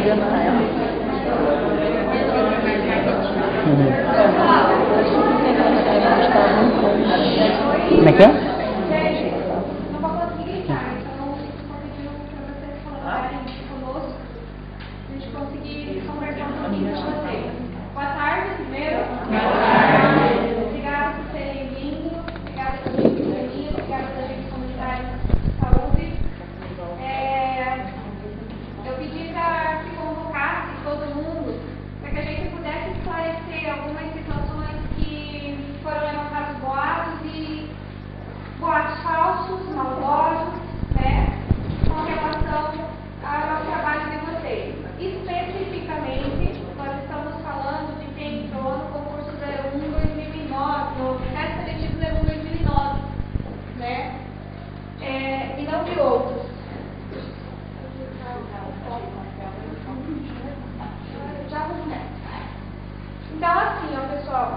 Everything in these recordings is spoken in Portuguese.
Como é que é? Então, assim, ó, pessoal,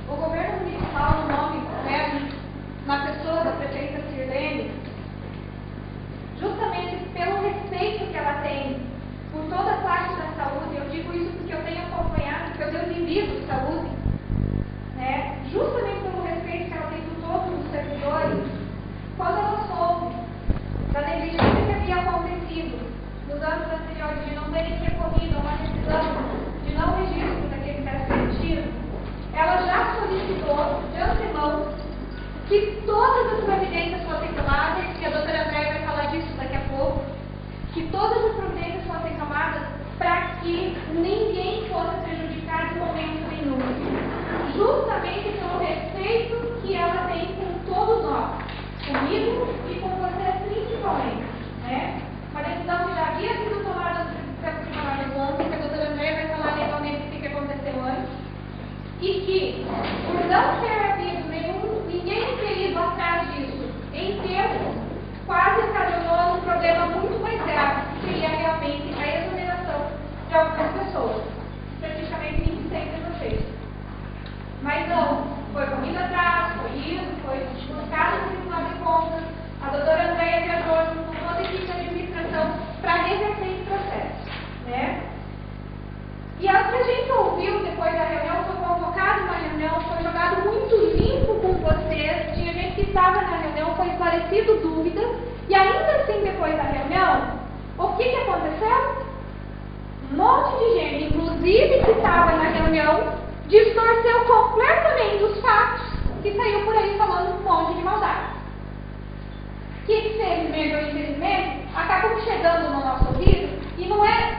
o governo municipal, no nome, né, na pessoa da prefeita Sirlene, justamente pelo respeito que ela tem por toda a parte da saúde, eu digo isso porque eu tenho acompanhado, porque eu tenho vivido saúde, né, justamente pelo respeito que ela tem por todos os servidores, quando ela soube da negligência que havia acontecido nos anos anteriores, de não terem recorrido a uma decisão de não registro daquele teste seletivo, ela já solicitou de antemão que todas as providências fossem tomadas, e a doutora Andréia vai falar disso daqui a pouco, que todas as providências fossem tomadas para que ninguém fosse prejudicado em momento nenhum, justamente pelo respeito que ela tem com todos nós, comigo e com você principalmente, né? Uma decisão que já havia sido tomada pelos tribunais ontem, que a doutora Andréia vai falar legalmente o que aconteceu antes, e que, por não ter havido ninguém ter ido atrás disso, em termos, quase ocasionou um problema muito mais grave, que seria realmente a exoneração de algumas pessoas, praticamente 26 de vocês. Mas não, foi corrido atrás, foi isso, foi buscado no Tribunal de Contas, a doutora Andréia viajou junto com toda a equipe de administração para reverter esse processo, né? E a que a gente ouviu depois da reunião, foi convocado uma reunião, foi jogado muito limpo com vocês, tinha gente que estava na reunião, foi esclarecido dúvidas, e ainda assim depois da reunião, o que aconteceu? Um monte de gente, inclusive que estava na reunião, distorceu completamente os fatos e saiu por aí falando um monte de maldade. Que infelizmente ou infelizmente acabam chegando no nosso ouvido e não é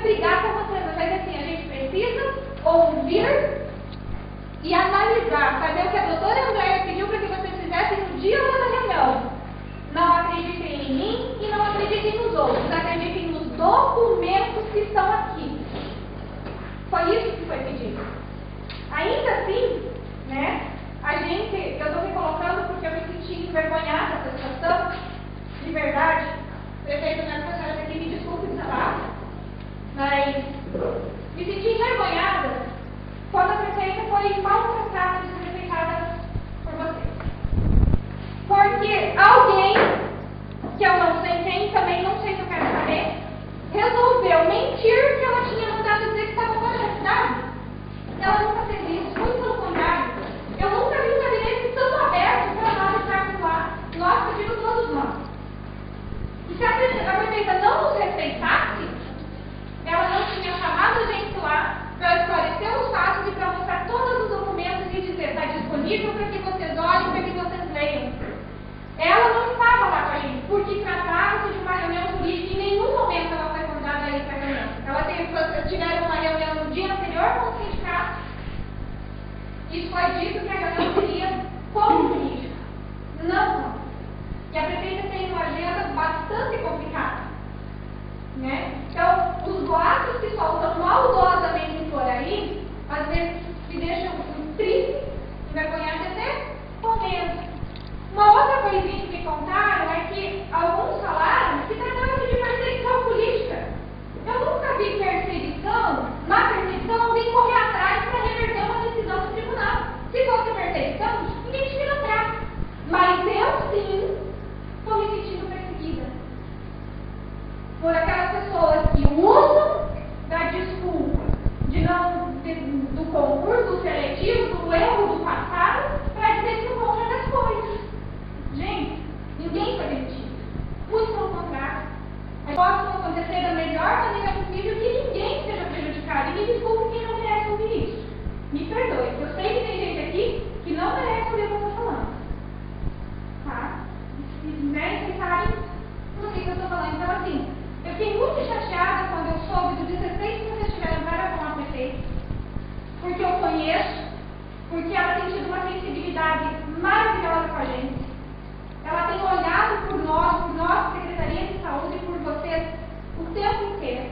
brigar com vocês, mas assim, a gente precisa ouvir e analisar, fazer o que a doutora Andréia pediu para que vocês fizessem no dia lá da reunião. Não acreditem em mim e não acreditem nos outros, acreditem nos documentos que estão aqui. Foi isso que foi pedido. Ainda assim, né, eu estou me colocando porque eu me senti envergonhada dessa situação, de verdade. Prefeito, né, a senhora aqui, me desculpe essa palavra, mas me senti envergonhada quando a prefeita foi maltratada e desrespeitada por vocês. Porque alguém, que eu não sei quem, também não sei se eu quero saber, resolveu mentir que ela tinha mandado dizer que estava fora da cidade. Ela nunca fez isso, muito pelo contrário. Eu nunca vi um gabinete tão aberto para nós estarmos lá. Nós pedimos todos nós. E se a prefeita não nos respeitasse, ela não tinha chamado a gente lá para esclarecer os fatos e para mostrar todos os documentos e dizer, está disponível para que vocês olhem, para que vocês leiam. Ela não estava lá com a gente, porque tratava-se de uma reunião política e em nenhum momento ela foi convidada a ir para a reunião. Tiveram uma reunião no dia anterior com o sindicato. Isso foi dito que a reunião seria como política. Não. E a prefeita tem uma agenda bastante complicada. Né? Então, os boatos que soltam maldosamente por aí, às vezes me deixam triste, envergonhada até com medo. Uma outra coisinha que me contaram é que alguns falaram que tratava-se de perseguição política. Eu nunca vi perseguição, na perseguição, alguém correr atrás para reverter uma decisão do tribunal. Se fosse perseguição, ninguém te vira atrás. Mas eu sim estou me sentindo perseguida. por aquelas pessoas que usam da desculpa do concurso seletivo, do erro do passado, para dizer que não vão fazer as coisas. Gente, ninguém foi demitido. Muito pelo contrário. Possam acontecer da melhor maneira possível que ninguém seja prejudicado. E me desculpe quem não merece ouvir isso. Me perdoe. Eu sei que tem gente aqui que não merece ouvir o que eu estou falando. Tá? Vocês sabem do que eu estou falando. Então, assim, eu fiquei muito chateada quando eu soube dos 16 que vocês tiveram para com a PT. Porque eu conheço, porque ela tem tido uma sensibilidade maravilhosa com a gente. Ela tem olhado por nós, Secretaria de Saúde, e por vocês, o tempo inteiro.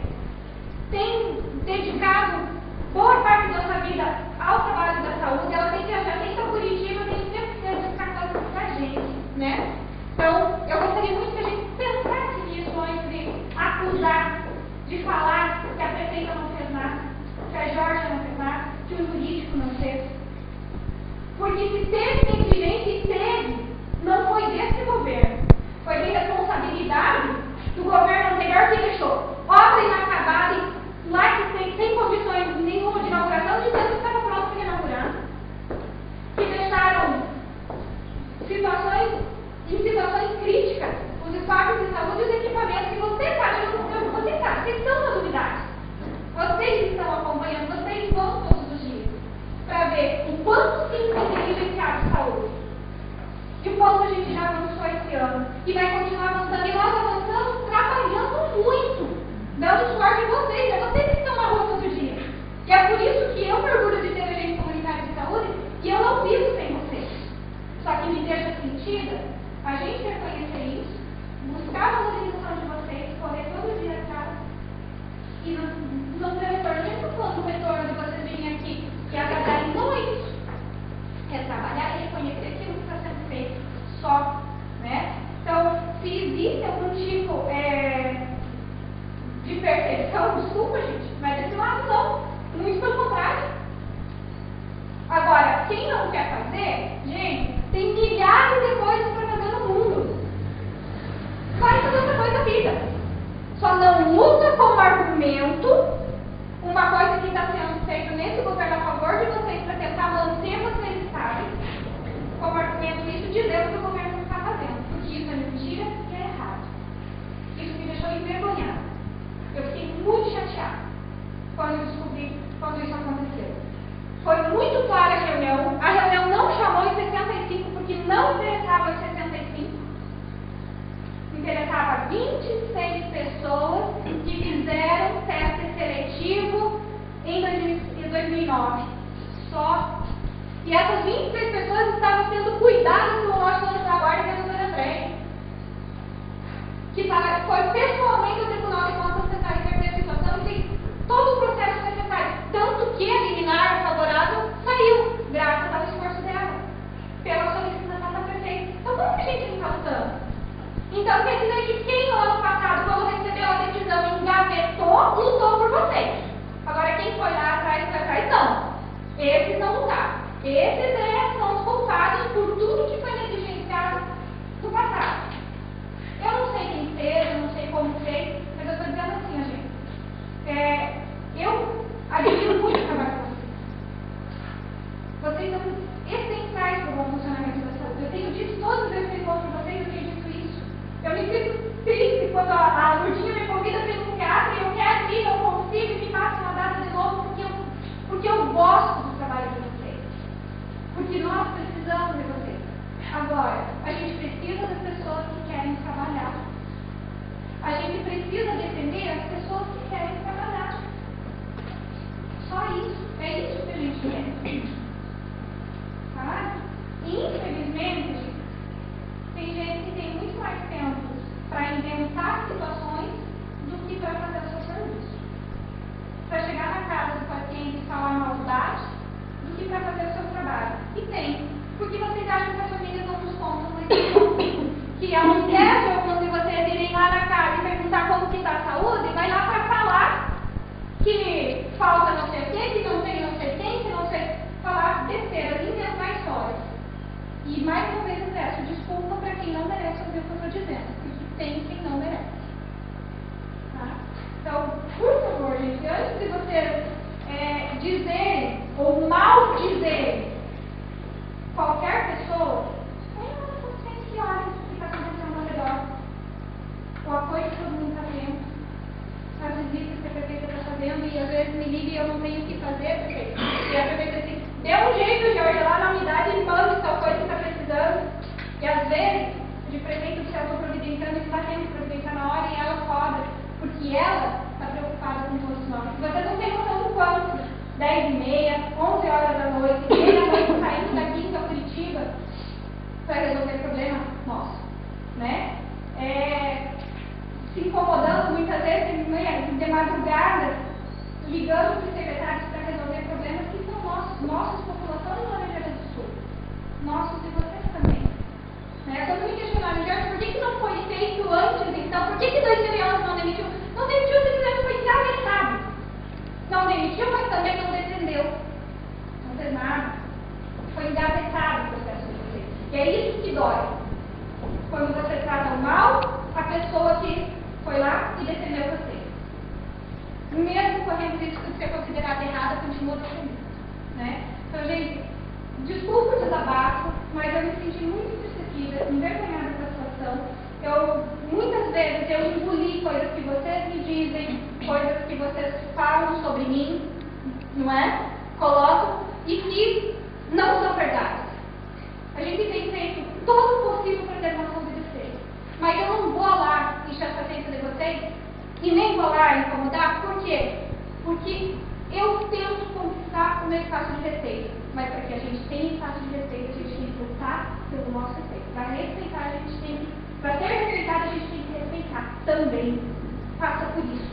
Tem dedicado boa parte da sua vida ao trabalho da saúde. Ela tem viajado, tem ido a Curitiba, tem sempre feito buscar coisas pra gente, né? Então, eu gostaria muito que a gente pensasse nisso antes de acusar, de falar que a prefeita não fez nada, que a Jorge não fez nada, que o jurídico não fez. Porque se teve negligência e teve, não foi desse governo. Foi de responsabilidade do governo anterior que deixou obra inacabada, lá que tem sem condições nenhuma de inauguração, de Deus estava pronto para inaugurar. Que deixaram em situações críticas os espaços de saúde e os equipamentos que você sabe, eu não sei onde você está, vocês estão na novidade. Vocês estão acompanhando, vocês vão todos os dias para ver o quanto sim tem negligenciado a saúde. E o quanto a gente já avançou esse ano. E vai continuar avançando. E nós avançamos trabalhando muito. Dando suporte a vocês. É vocês que estão na rua todo dia. E é por isso que eu me orgulho de ter agente comunitário de saúde e eu não vivo sem vocês. Só que me deixa sentida a gente reconhecer isso, buscar a valorização de vocês, correr todo dia atrás. E não ter retorno. Nem estou falando do retorno de vocês virem aqui e agradarem. Não é isso. É trabalhar e reconhecer aquilo que está sendo feito só, né? Então, se existe algum tipo de perfeição, desculpa, gente, mas esse lado não, muito pelo contrário. Agora, quem não quer fazer, gente, tem milhares de coisas para fazer no mundo. Vai fazer outra coisa da vida. Só não usa como argumento uma coisa que está sendo feita nesse governo a favor de vocês para tentar manter vocês estáveis, como argumento isso dizendo que o governo não está fazendo, porque isso é mentira e é errado. Isso me deixou envergonhada. Eu fiquei muito chateada quando eu descobri quando isso aconteceu. Foi muito clara a reunião não chamou em 65 porque não interessava os 65. Interessava 26 pessoas que fizeram teste seletivo em 2009. Só. E essas 26 pessoas estavam sendo cuidadas pelo nosso anjo da guarda, que é a doutora André, que foi pessoalmente ao Tribunal de Contas tentar reverter a situação e fez todo o processo necessário. Tanto que a liminar favorável saiu, graças ao esforço dela, pela solicitação da prefeita. Então, como que a gente não está lutando? Então, quer dizer que quem no ano passado, quando recebeu a decisão, engavetou, lutou por vocês. Agora, quem foi lá atrás, não. Esses não lutaram. Esses são os culpados por tudo que foi negligenciado do passado. Eu não sei quem fez, eu não sei como fez, mas eu estou dizendo assim, gente. Eu admiro muito o trabalho de vocês. Vocês são essenciais para o bom funcionamento da saúde. Eu tenho dito todas as vezes que eu encontro vocês, eu tenho dito isso. Eu me sinto triste quando a Lourdinha me convida para ir no teatro e eu quero ir, não consigo e me passa uma data de novo porque eu gosto do trabalho de vocês. Porque nós precisamos de vocês. Agora, a gente precisa das pessoas que querem trabalhar. A gente precisa defender as pessoas que querem trabalhar. Só isso. É isso que a gente quer. Tá? Infelizmente, tem gente que tem muito mais tempo para inventar situações do que para fazer o seu serviço. Para chegar na casa do paciente e falar maldade do que para fazer o seu trabalho. E tem. Porque vocês acham que as famílias não nos contam, mas que ao invés de alguns de vocês irem lá na casa e perguntar como que está a saúde, vai lá para falar que falta não sei o quê, que não tem não sei quem, que não sei. Falar besteira, inventar histórias. E mais uma vez eu peço desculpa para quem não merece ouvir o que eu estou dizendo. Porque tem quem não merece. vezes me liga e eu não tenho o que fazer, prefeito. E a prefeita assim, dê um jeito, Jorge, lá na unidade e manda tal coisa que está precisando. E às vezes, de prefeito do céu, estou providenciando e está tendo que providenciar na hora e ela cobra, porque ela está preocupada com todos nós. Você não tem noção do quanto, 10h30, 11 horas da noite, meia-noite, saindo daqui para Curitiba, para resolver problema nosso, né? Se incomodando muitas vezes de madrugada, ligando para os secretários para resolver problemas que são nossos, população do Rio Grande do Sul, nossos e vocês também. Né? Quando me questionaram, Jorge, por que não foi feito antes então? Por que 2011 não demitiu? Não demitiu simplesmente foi engavetado. Não demitiu, mas também não defendeu. Não fez nada. Foi engavetado o processo de vocês. E é isso que dói. Quando você trata mal a pessoa que foi lá e defendeu você. Mesmo correndo risco de ser considerada errada, continua defendendo. Né? Então, gente, desculpa o desabafo, mas eu me senti muito entristecida, envergonhada com a situação. Muitas vezes eu engoli coisas que vocês me dizem, coisas que vocês falam sobre mim, não é? Colocam, e que não são verdades. A gente tem feito todo o possível para ter noção de vocês. Mas eu não vou lá encher a paciência de vocês e nem vou lá incomodar. Por quê? Porque eu tento conquistar o meu espaço de respeito. Mas para que a gente tenha espaço de respeito, a gente tem que lutar pelo nosso respeito. Para respeitar, a gente tem que. Para ser respeitado, a gente tem que respeitar também. Faça por isso.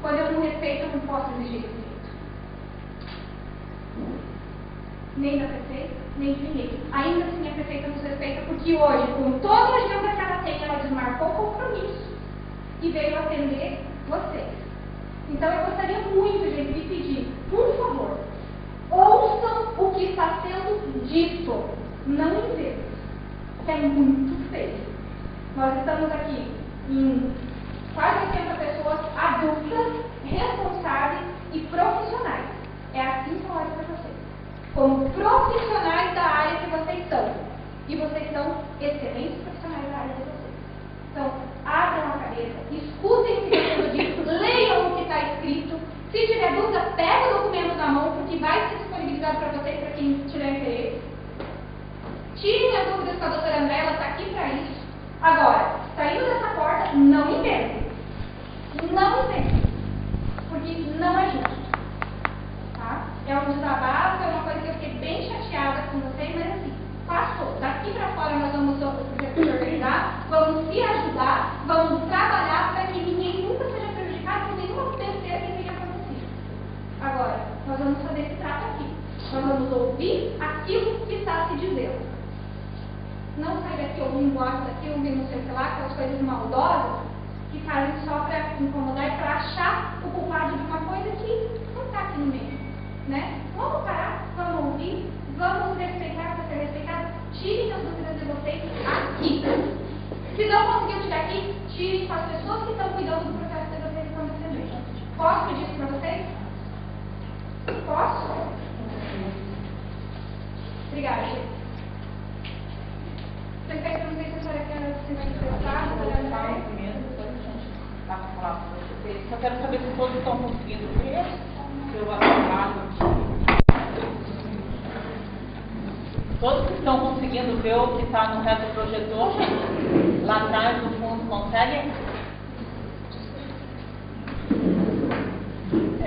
Quando eu não respeito, eu não posso exigir respeito. Nem da prefeita, nem de ninguém. Ainda assim a prefeita nos respeita, porque hoje, com toda a agenda que ela tem, ela desmarcou o compromisso e veio atender vocês. Então eu gostaria muito, gente, de pedir, por favor, ouçam o que está sendo dito, não inventem. É muito feio. Nós estamos aqui em quase 80 pessoas adultas, responsáveis e profissionais. É assim que eu olho para vocês. Como profissionais da área que vocês são. E vocês são excelentes profissionais da área de vocês. Então, abram a cabeça, escutem o que está sendo dito, leiam o que está escrito. Se tiver dúvida, pega o documento na mão, porque vai ser disponibilizado para vocês, para quem tiver interesse. Tirem as dúvidas com a doutora André, ela está aqui para isso. Agora, saindo dessa porta, não inventem. Não inventem. Porque não é justo. Tá? É um desabafo, é uma coisa que eu fiquei bem chateada com vocês, mas assim, passou. Daqui para fora nós vamos se organizar, vamos se ajudar, vamos trabalhar para que ninguém nunca seja prejudicado com nenhuma besteira que tenha acontecido. Agora, nós vamos fazer esse trato aqui. Nós vamos ouvir aquilo que está se dizendo. Não sai daqui ouvindo boato daqui, ouvindo não sei o que lá, aquelas coisas maldosas que fazem só para incomodar e para achar o culpado de uma coisa que não está aqui no meio. Né? Vamos parar, vamos ouvir, vamos respeitar para ser respeitado. Tirem as dúvidas de vocês aqui. Se não conseguiu tirar aqui, tirem com as pessoas que estão cuidando do processo de vocês que estão defendendo. Posso pedir isso para vocês? Posso? Obrigada, gente. Prefeito, não sei se a senhora quer se manifestar, só quero saber se todos estão conseguindo ver seu trabalho. Todos que estão conseguindo ver o que está no retroprojetor, lá atrás do fundo, conseguem?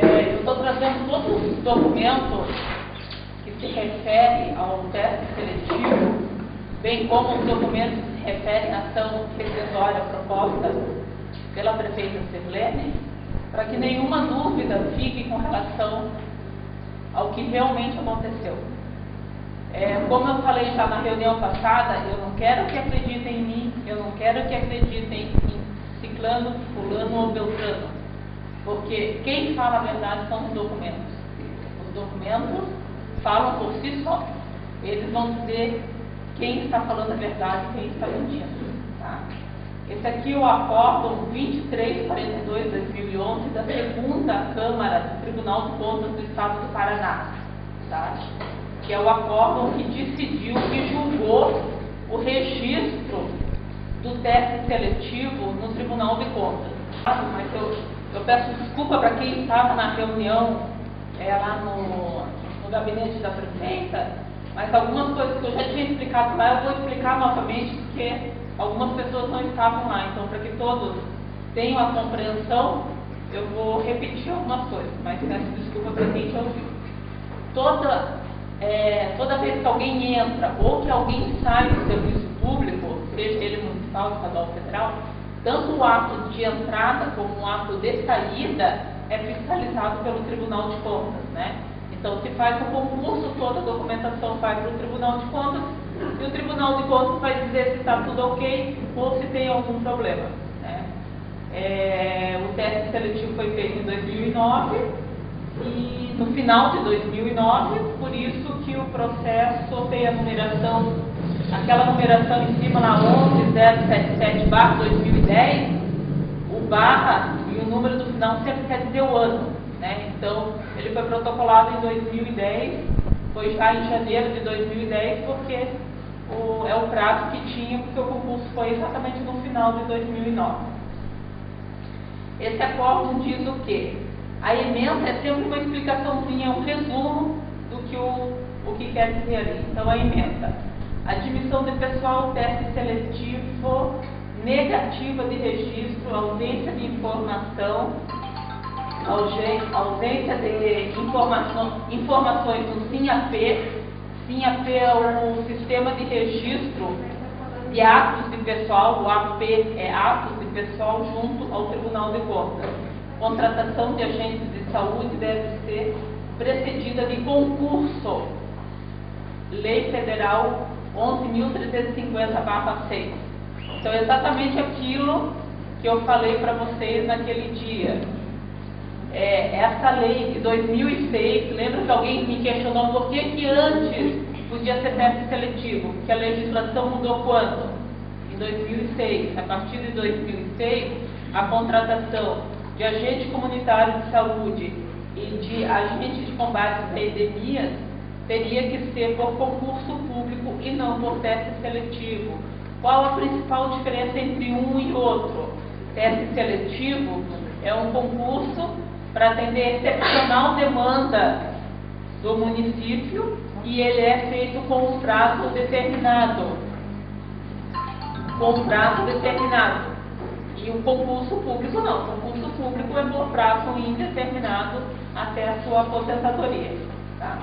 Eu estou trazendo todos os documentos que se referem ao teste seletivo, bem como os documentos que se referem à ação rescisória proposta pela prefeita Sirlene, para que nenhuma dúvida fique com relação ao que realmente aconteceu. Como eu falei já na reunião passada, eu não quero que acreditem em mim, eu não quero que acreditem em ciclano, fulano ou beltrano, porque quem fala a verdade são os documentos. Os documentos falam por si só. Eles vão dizer quem está falando a verdade e quem está mentindo. Tá? Esse aqui é o acórdão 2342/2011 da segunda Câmara do Tribunal de Contas do Estado do Paraná, tá? Que é o acórdão que decidiu, que julgou o registro do teste seletivo no Tribunal de Contas. Mas eu peço desculpa para quem estava na reunião lá no gabinete da presidenta, mas algumas coisas que eu já tinha explicado lá, eu vou explicar novamente, porque algumas pessoas não estavam lá. Então, para que todos tenham a compreensão, eu vou repetir algumas coisas, mas peço desculpa para quem já ouviu. Toda vez que alguém entra ou que alguém sai do serviço público, seja ele municipal, estadual ou federal, tanto o ato de entrada como o ato de saída é fiscalizado pelo Tribunal de Contas, né? Então, se faz o concurso, toda a documentação vai para o Tribunal de Contas e o Tribunal de Contas vai dizer se está tudo ok ou se tem algum problema, né? O teste seletivo foi feito em 2009 e no final de 2009, por isso que o processo tem a numeração, aquela numeração em cima na 11077/2010, o barra e o número do final sempre quer dizer o ano, né? Então, ele foi protocolado em 2010, foi já em janeiro de 2010, porque é o prazo que tinha, porque o concurso foi exatamente no final de 2009. Esse acórdão diz o quê? A ementa é sempre uma explicaçãozinha, um resumo do que o que quer dizer ali. Então, a ementa: admissão de pessoal, teste seletivo, negativa de registro, ausência de informação, ausência de informações no SINAP. SINAP é o Sistema de Registro de Atos de Pessoal, o AP é Atos de Pessoal junto ao Tribunal de Contas. Contratação de agentes de saúde deve ser precedida de concurso. Lei Federal 11.350/6. Então, é exatamente aquilo que eu falei para vocês naquele dia. Essa lei de 2006, lembra que alguém me questionou por que antes podia ser teste seletivo? Porque a legislação mudou quando? Em 2006. A partir de 2006, a contratação de agente comunitário de saúde e de agente de combate a epidemias teria que ser por concurso público e não por teste seletivo. Qual a principal diferença entre um e outro? Teste seletivo é um concurso para atender excepcional demanda do município e ele é feito com um prazo determinado. E o concurso público não. O concurso público é por prazo indeterminado até a sua aposentadoria. Tá?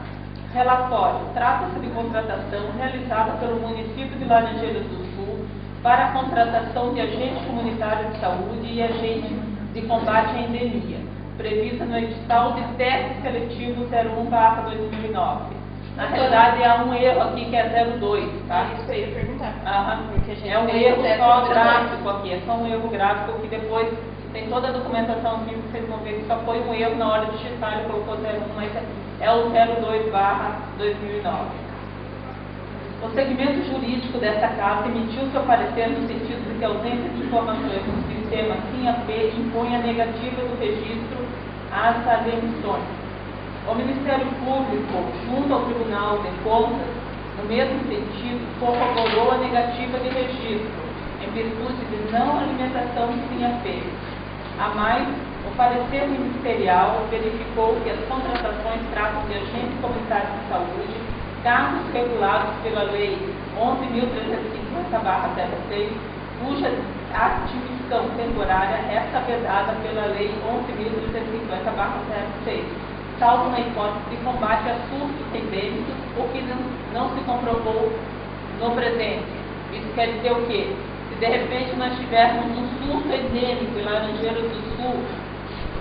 Relatório: trata-se de contratação realizada pelo município de Laranjeiras do Sul para a contratação de agente comunitário de saúde e agente de combate à endemia, prevista no edital de teste seletivo 01/2009. Na realidade, há um erro aqui que é 02, tá? Isso que eu ia perguntar. Porque a gente é um erro só gráfico aqui, é só um erro gráfico que depois tem toda a documentação aqui, vocês vão ver que só foi um erro na hora de digitar, ele colocou 01, mas é o 02/2009. O segmento jurídico desta Casa emitiu seu parecer no sentido de que a ausência de informações no sistema SINAP impõe a negativa do registro às admissões. O Ministério Público, junto ao Tribunal de Contas, no mesmo sentido, corroborou a negativa de registro, em virtude de não alimentação do SINAP. A mais, o parecer ministerial verificou que as contratações tratam de agentes comunitários de saúde, casos regulados pela Lei 11.350/06, cuja admissão temporária é vedada pela Lei 11.350/06, salvo na hipótese de combate a surtos endêmicos, o que não se comprovou no presente. Isso quer dizer o quê? Se de repente nós tivermos um surto endêmico em Laranjeiras do Sul,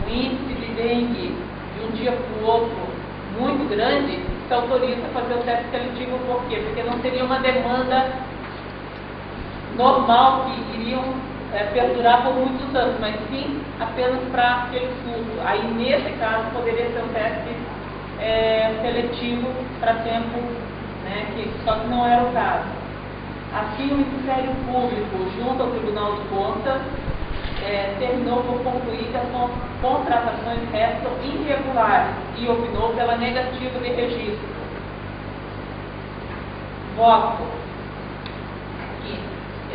um índice de dengue de um dia para o outro muito grande, se autoriza a fazer o teste seletivo. Por quê? Porque não seria uma demanda normal que iriam perdurar por muitos anos, mas sim apenas para aquele surto. Aí, nesse caso, poderia ser um teste seletivo para tempo, né, só que não era o caso. Assim, o Ministério Público, junto ao Tribunal de Contas, terminou por concluir que as contratações restam irregulares e opinou pela negativa de registro. Voto.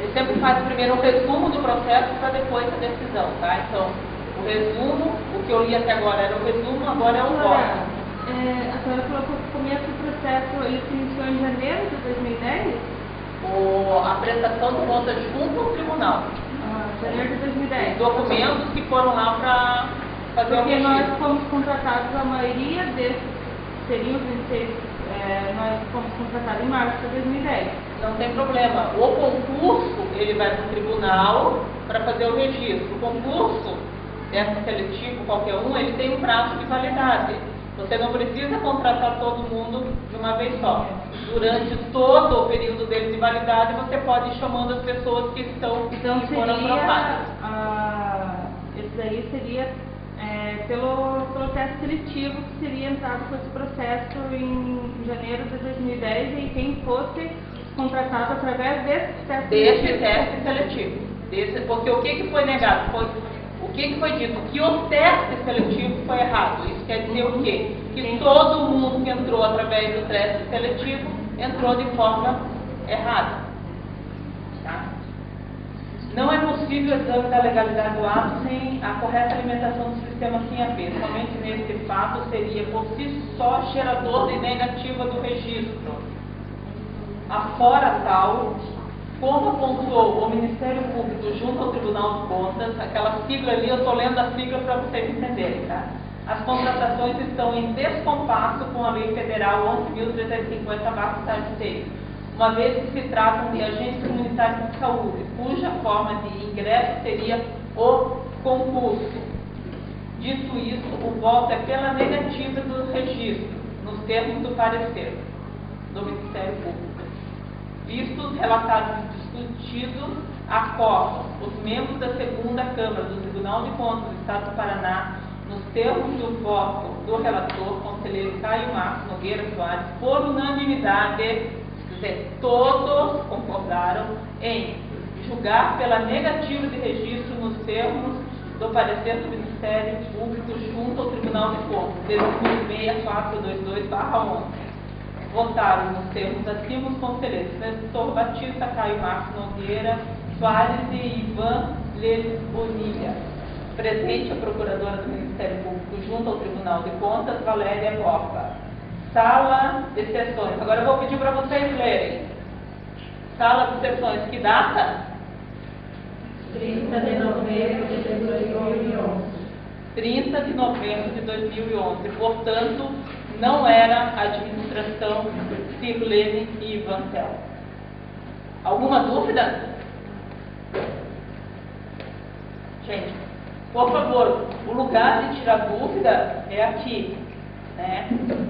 ele sempre faz primeiro um resumo do processo para depois a decisão, tá? Então, o resumo, o que eu li até agora era o resumo, agora é o voto. A senhora falou que o começo do processo ele se iniciou em janeiro de 2010? A prestação de contas junto ao tribunal. Janeiro de 2010. Os documentos que foram lá para fazer o Porque registro. nós fomos contratados, a maioria desses seriam os 26, nós fomos contratados em março de 2010. Não tem problema. O concurso, ele vai para o tribunal para fazer o registro. O concurso, desse seletivo, qualquer um, ele tem um prazo de validade. Você não precisa contratar todo mundo de uma vez só. Durante todo o período dele de validade, você pode ir chamando as pessoas que estão Então que foram aprovadas. Esse daí seria pelo processo seletivo que seria entrado com esse processo em janeiro de 2010 e quem fosse contratado através desse teste seletivo. Porque o que foi negado? O que foi dito? Que o teste seletivo foi errado. Isso quer dizer o quê? Que todo mundo que entrou através do teste seletivo entrou de forma errada. Tá? Não é possível o exame da legalidade do ato sem a correta alimentação do sistema SIM-AP. Somente nesse fato seria por si só gerador de negativa do registro. Afora tal, como apontou o Ministério Público junto ao Tribunal de Contas, aquela sigla ali, eu estou lendo a sigla para vocês entenderem, tá? As contratações estão em descompasso com a Lei Federal 11.350/6, uma vez que se tratam de agentes comunitários de saúde, cuja forma de ingresso seria o concurso. Dito isso, o voto é pela negativa do registro, nos termos do parecer do Ministério Público. Vistos, relatados e discutidos, acordam os membros da segunda Câmara do Tribunal de Contas do Estado do Paraná, nos termos do voto do relator, conselheiro Caio Marcos Nogueira Soares, por unanimidade, quer dizer, todos concordaram em julgar pela negativa de registro nos termos do parecer do Ministério Público junto ao Tribunal de Contas, 66422/11. Votaram nos termos acima os conselheiros Nestor Batista, Caio Marcos Nogueira Soares e Ivan Bonilha. Presente a Procuradora do Ministério Público junto ao Tribunal de Contas, Valéria Borba. Sala de sessões. Agora eu vou pedir para vocês lerem. Sala de sessões. Que data? 30 de novembro de 2011. 30 de novembro de 2011. Portanto, não era a administração Sirlene e Ivantel. Alguma dúvida? Gente, por favor, o lugar de tirar dúvida é aqui, né?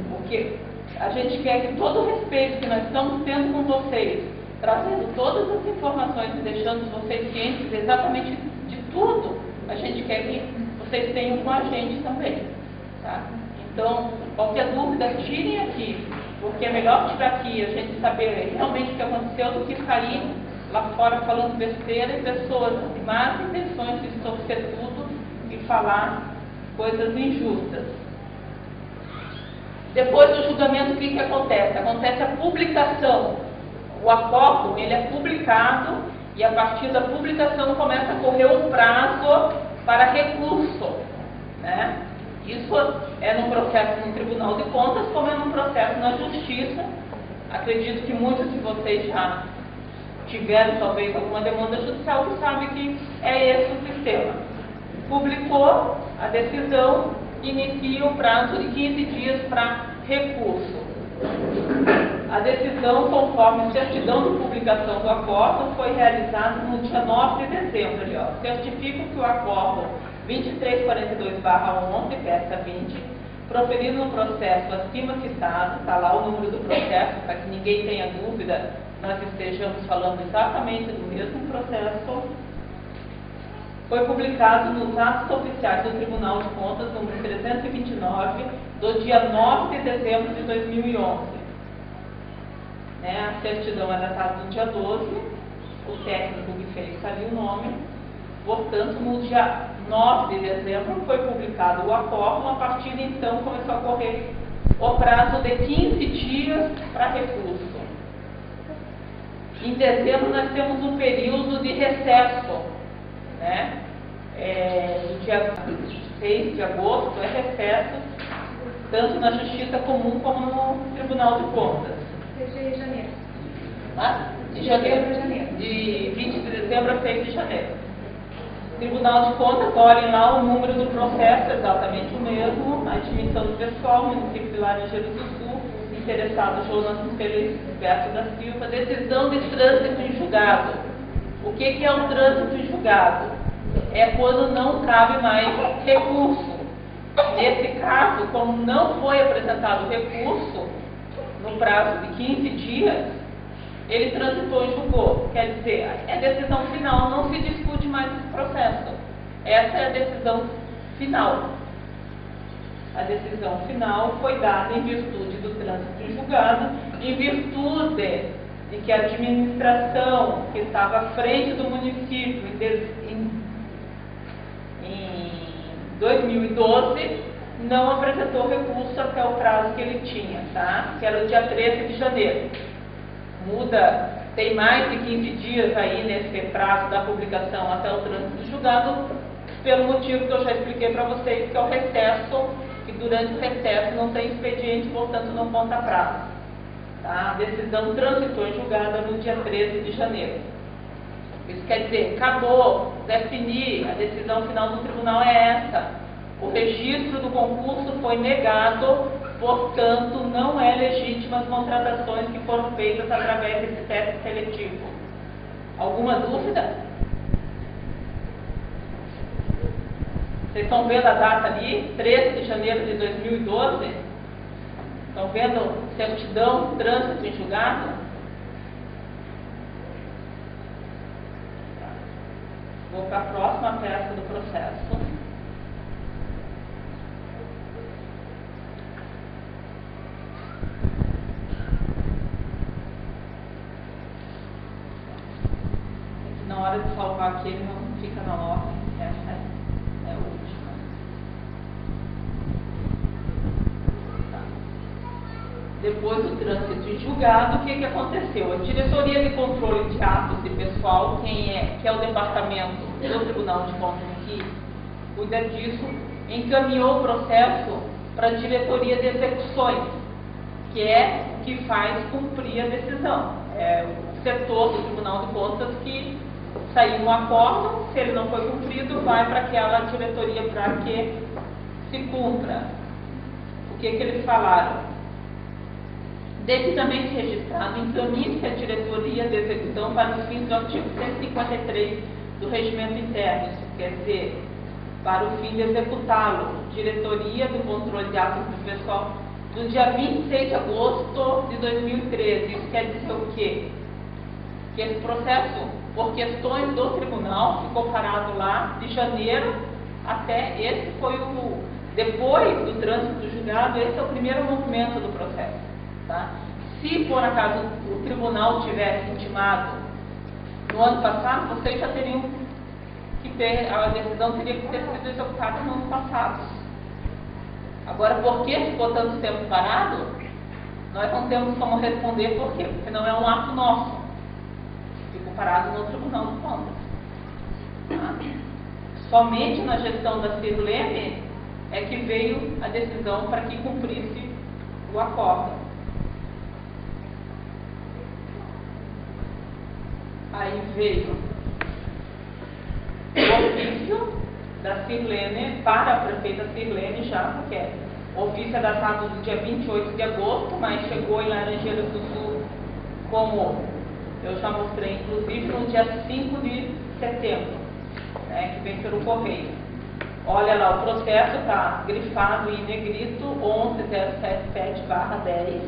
Porque a gente quer que todo o respeito que nós estamos tendo com vocês, trazendo todas as informações e deixando vocês cientes exatamente de tudo, a gente quer que vocês tenham com a gente também, tá? Então, qualquer dúvida, tirem aqui, porque é melhor tirar aqui, a gente saber realmente o que aconteceu, do que sair lá fora falando besteira e pessoas de más intenções de distorcer tudo e falar coisas injustas. Depois do julgamento, o que acontece? Acontece a publicação. O acórdão, ele é publicado e a partir da publicação começa a correr um prazo para recurso, né? Isso é num processo no Tribunal de Contas, como é num processo na Justiça. Acredito que muitos de vocês já tiveram talvez alguma demanda judicial e sabem que é esse o sistema. Publicou a decisão, inicia o prazo de 15 dias para recurso. A decisão, conforme certidão de publicação do acórdão, foi realizada no dia 9 de dezembro. Ali, ó. Certifico que o acórdão 2342/11, peça 20, proferido no processo acima citado, está lá o número do processo, para que ninguém tenha dúvida, nós estejamos falando exatamente do mesmo processo, foi publicado nos atos oficiais do Tribunal de Contas, número 329, do dia 9 de dezembro de 2011. Né? A certidão é datada no dia 12, o técnico que fez está ali o nome. Portanto, no dia 9 de dezembro foi publicado o acórdão, a partir de então começou a correr o prazo de 15 dias para recurso. Em dezembro nós temos um período de recesso, né? No dia 6 de agosto é recesso, tanto na Justiça Comum como no Tribunal de Contas. De janeiro. De janeiro. De 20 de dezembro a 6 de janeiro. Tribunal de Contas, olhem lá o número do processo, exatamente o mesmo, a admissão do pessoal, município de Laranjeiras do Sul, interessado Jonas Feliberto da Silva, decisão de trânsito em julgado. O que é o trânsito em julgado? É quando não cabe mais recurso. Nesse caso, como não foi apresentado recurso no prazo de 15 dias, ele transitou e julgou. Quer dizer, é decisão final, não se discute mais esse processo. Essa é a decisão final. A decisão final foi dada em virtude do trânsito em julgado, em virtude de que a administração que estava à frente do município em 2012 não apresentou recurso até o prazo que ele tinha, tá? Que era o dia 13 de janeiro. Muda, tem mais de 15 dias aí nesse prazo da publicação até o trânsito julgado, pelo motivo que eu já expliquei para vocês, que é o recesso, que durante o recesso não tem expediente, portanto não conta prazo. Tá? A decisão transitou em julgada no dia 13 de janeiro. Isso quer dizer, acabou, definir, a decisão final do tribunal é essa. O registro do concurso foi negado, portanto, não é legítima as contratações que foram feitas através desse teste seletivo. Alguma dúvida? Vocês estão vendo a data ali? 13 de janeiro de 2012? Estão vendo certidão, trânsito em julgado? Vou para a próxima peça do processo. Na hora de salvar aqui, ele não fica na ordem. Essa é a última. Tá. Depois do trânsito em julgado, o que aconteceu? A Diretoria de Controle de Atos de Pessoal, que é o departamento do Tribunal de Contas que cuida disso, encaminhou o processo para a Diretoria de Execuções, que é o que faz cumprir a decisão. É o setor do Tribunal de Contas que saiu um acordo, se ele não foi cumprido, vai para aquela diretoria para que se cumpra. O que eles falaram? Devidamente registrado, encaminhe-se a diretoria de execução para os fins do artigo 153 do regimento interno, isso quer dizer, para o fim de executá-lo. Diretoria do Controle de Atos do Pessoal, do dia 26 de agosto de 2013. Isso quer dizer o quê? Que esse processo, por questões do tribunal, ficou parado lá de janeiro até esse foi depois do trânsito julgado, esse é o primeiro movimento do processo. Tá? Se por acaso o tribunal tivesse intimado no ano passado, vocês já teriam que ter, a decisão teria que ter sido executada no ano passado. Agora, por que ficou tanto tempo parado? Nós não temos como responder por quê, porque não é um ato nosso. Ficou parado no Tribunal de Contas. Tá? Somente na gestão da Sirlene é que veio a decisão para que cumprisse o acordo. Aí veio o ofício da Sirlene para a prefeita Sirlene já, porque o ofício é datado do dia 28 de agosto, mas chegou em Laranjeiras do Sul, como eu já mostrei, inclusive, no dia 5 de setembro, né, que vem pelo correio. Olha lá, o processo está grifado em negrito 11077/10.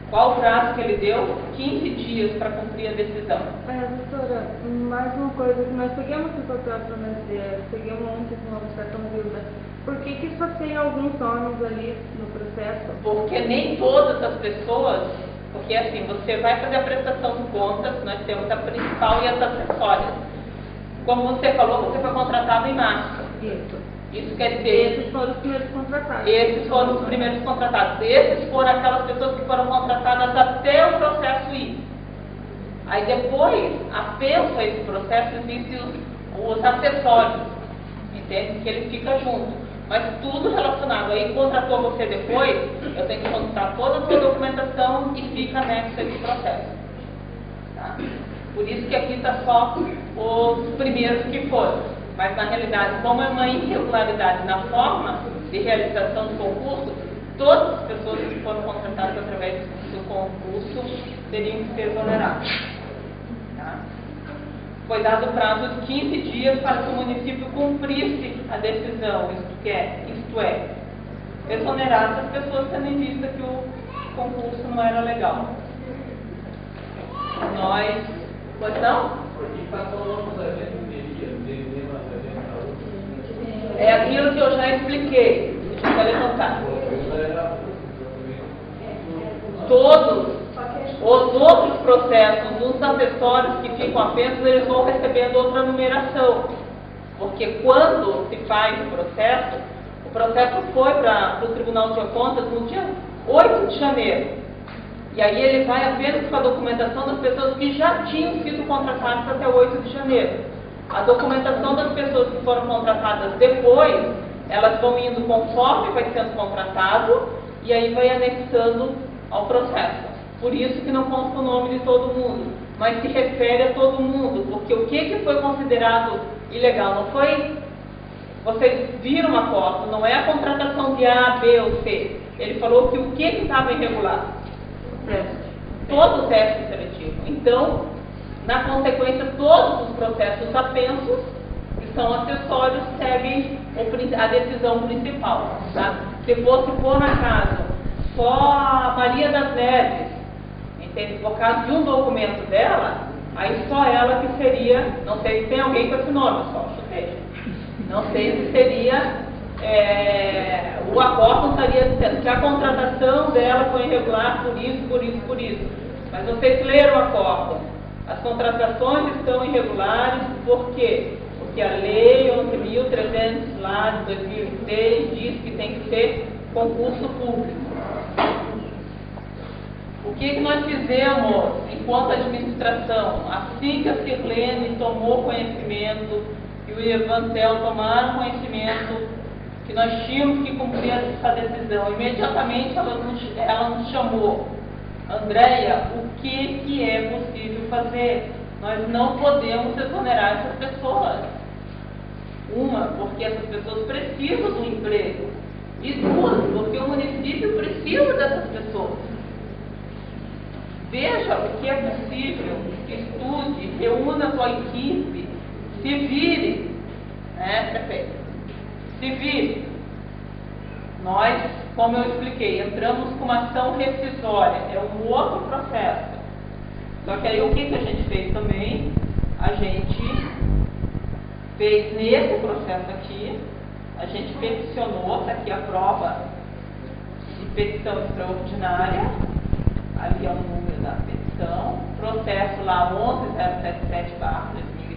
Qual o prazo que ele deu? 15 dias para cumprir a decisão. Doutora, mais uma coisa, que nós pegamos esse processo na SDF, pegamos ontem com uma certa dúvida. Por que só tem alguns nomes ali no processo? Porque nem todas as pessoas, porque assim, você vai fazer a prestação de contas, nós temos a principal e as acessórias. Como você falou, você foi contratado em março. Isso quer dizer... Esses foram os primeiros contratados. Esses foram os primeiros contratados. Esses foram aquelas pessoas que foram contratadas até o processo ir. Aí depois, apenso a esse processo, existem os acessórios, entende? Que ele fica junto. Mas tudo relacionado. Aí contratou você depois, eu tenho que consultar toda a sua documentação e fica anexo a esse processo. Tá? Por isso que aqui está só os primeiros que foram. Mas na realidade, como é uma irregularidade na forma de realização do concurso, todas as pessoas que foram contratadas através do concurso teriam que ser exoneradas. Tá? Foi dado o prazo de 15 dias para que o município cumprisse a decisão, isto é, exonerar as pessoas tendo em vista que o concurso não era legal. Nós, pois não? É aquilo que eu já expliquei. Deixa eu levantar. Todos os outros processos, os acessórios que ficam apenas, eles vão recebendo outra numeração. Porque quando se faz o processo foi para o Tribunal de Contas no dia 8 de janeiro. E aí ele vai apenas com a documentação das pessoas que já tinham sido contratadas até 8 de janeiro. A documentação das pessoas que foram contratadas depois, elas vão indo conforme vai sendo contratado e aí vai anexando ao processo. Por isso que não consta o nome de todo mundo, mas se refere a todo mundo, porque o que foi considerado ilegal não foi, vocês viram a foto, não é a contratação de A, B ou C. Ele falou que o que estava irregular? Todo o teste seletivo. Então, na consequência, todos os processos apensos, que são acessórios, seguem a decisão principal. Tá? Se fosse, por acaso, só a Maria das Neves, entende? Por causa de um documento dela, aí só ela que seria, não sei se tem alguém com esse nome, só chutei. Não sei se seria, o acórdão estaria dizendo que a contratação dela foi irregular por isso, por isso, por isso. Mas vocês leram o acórdão. As contratações estão irregulares, por quê? Porque a lei 11.300 lá de 2006 diz que tem que ser concurso público. O que nós fizemos enquanto administração? Assim que a Sirlene tomou conhecimento e o Evantel tomaram conhecimento que nós tínhamos que cumprir essa decisão, imediatamente ela nos chamou. Andréia, o que é possível fazer? Nós não podemos exonerar essas pessoas. Uma, porque essas pessoas precisam do emprego. E duas, porque o município precisa dessas pessoas. Veja o que é possível, estude, reúna a sua equipe, se vire, prefeito, se vire. Nós, como eu expliquei, entramos com uma ação rescisória, é um outro processo. Só que aí o que a gente fez também? A gente fez nesse processo aqui, a gente peticionou, está aqui a prova de petição extraordinária, ali é o número da petição, processo lá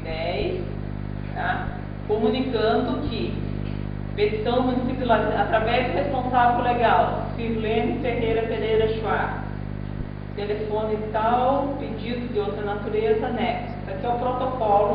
11077/2010, tá? Comunicando que petição do município através do responsável legal, Sirlene Ferreira Pereira Schwartz, telefone tal, pedido de outra natureza, anexo. Isso aqui é o protocolo